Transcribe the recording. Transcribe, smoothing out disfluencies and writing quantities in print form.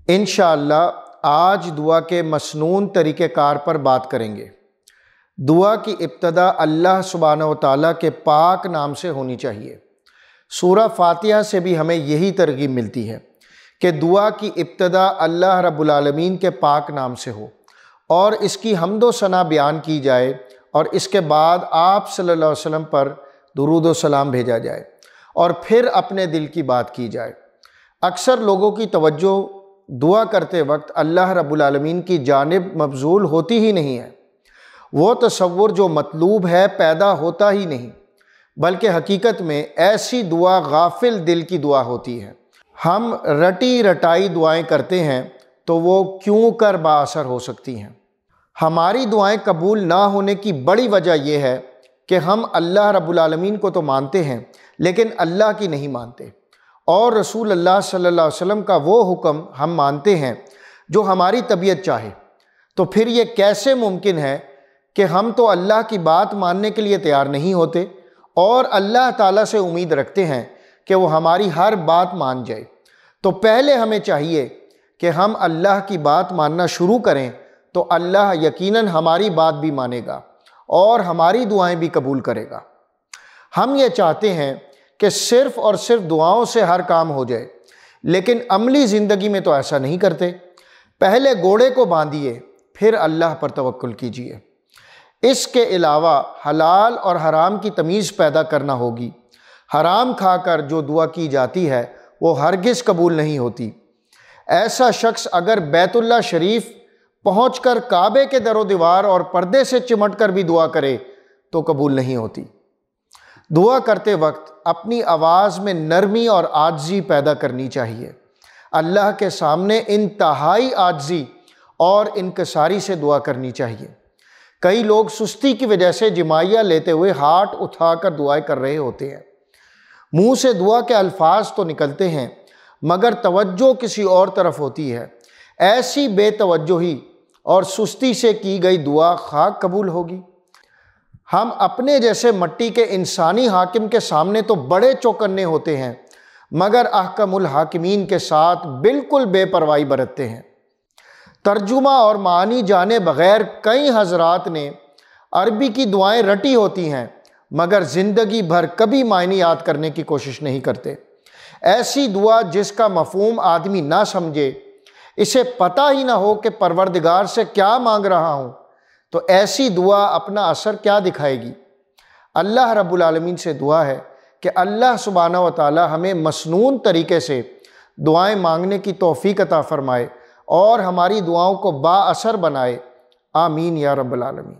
انشاءاللہ آج دعا کے مسنون طریقہ کار پر بات کریں گے۔ دعا کی ابتدا اللہ سبحانہ و تعالیٰ کے پاک نام سے ہونی چاہیے۔ سورہ فاتحہ سے بھی ہمیں یہی ترغیب ملتی ہے کہ دعا کی ابتدا اللہ رب العالمین کے پاک نام سے ہو اور اس کی حمد و ثنا بیان کی جائے، اور اس کے بعد آپ صلی اللہ علیہ وسلم پر درود و سلام بھیجا جائے اور پھر اپنے دل کی بات کی جائے۔ اکثر لوگوں کی توجہ دعا کرتے وقت اللہ رب العالمین کی جانب مبذول ہوتی ہی نہیں ہے۔ وہ تصور جو مطلوب ہے پیدا ہوتا ہی نہیں، بلکہ حقیقت میں ایسی دعا غافل دل کی دعا ہوتی ہے۔ ہم رٹی رٹائی دعائیں کرتے ہیں تو وہ کیوں کر با اثر ہو سکتی ہیں۔ ہماری دعائیں قبول نہ ہونے کی بڑی وجہ یہ ہے کہ ہم اللہ رب العالمین کو تو مانتے ہیں لیکن اللہ کی نہیں مانتے، اور رسول اللہ صلی اللہ علیہ وسلم کا وہ حکم ہم مانتے ہیں جو ہماری طبیعت چاہے۔ تو پھر یہ کیسے ممکن ہے کہ ہم تو اللہ کی بات ماننے کے لیے تیار نہیں ہوتے اور اللہ تعالیٰ سے امید رکھتے ہیں کہ وہ ہماری ہر بات مان جائے؟ تو پہلے ہمیں چاہیے کہ ہم اللہ کی بات ماننا شروع کریں تو اللہ یقیناً ہماری بات بھی مانے گا اور ہماری دعائیں بھی قبول کرے گا۔ ہم یہ چاہتے ہیں کہ صرف اور صرف دعاؤں سے ہر کام ہو جائے، لیکن عملی زندگی میں تو ایسا نہیں کرتے۔ پہلے گھوڑے کو باندھیے پھر اللہ پر توکل کیجیے۔ اس کے علاوہ حلال اور حرام کی تمیز پیدا کرنا ہوگی۔ حرام کھا کر جو دعا کی جاتی ہے وہ ہرگز قبول نہیں ہوتی۔ ایسا شخص اگر بیت اللہ شریف پہنچ کر کعبے کے در و دیوار اور پردے سے چمٹ کر بھی دعا کرے تو قبول نہیں ہوتی۔ دعا کرتے وقت اپنی آواز میں نرمی اور عاجزی پیدا کرنی چاہیے۔ اللہ کے سامنے انتہائی عاجزی اور انکساری سے دعا کرنی چاہیے۔ کئی لوگ سستی کی وجہ سے جمائیہ لیتے ہوئے ہاتھ اٹھا کر دعائیں کر رہے ہوتے ہیں۔ منہ سے دعا کے الفاظ تو نکلتے ہیں مگر توجہ کسی اور طرف ہوتی ہے۔ ایسی بے توجہی اور سستی سے کی گئی دعا خاک قبول ہوگی۔ ہم اپنے جیسے مٹی کے انسانی حاکم کے سامنے تو بڑے چوکنے ہوتے ہیں مگر احکم الحاکمین کے ساتھ بالکل بے پرواہی برتتے ہیں۔ ترجمہ اور معنی جانے بغیر کئی حضرات نے عربی کی دعائیں رٹی ہوتی ہیں مگر زندگی بھر کبھی معنی یاد کرنے کی کوشش نہیں کرتے۔ ایسی دعا جس کا مفہوم آدمی نہ سمجھے، اسے پتہ ہی نہ ہو کہ پروردگار سے کیا مانگ رہا ہوں، تو ایسی دعا اپنا اثر کیا دکھائے گی؟ اللہ رب العالمین سے دعا ہے کہ اللہ سبحانہ و تعالی ہمیں مسنون طریقے سے دعائیں مانگنے کی توفیق عطا فرمائے اور ہماری دعاؤں کو با اثر بنائے۔ آمین یا رب العالمین۔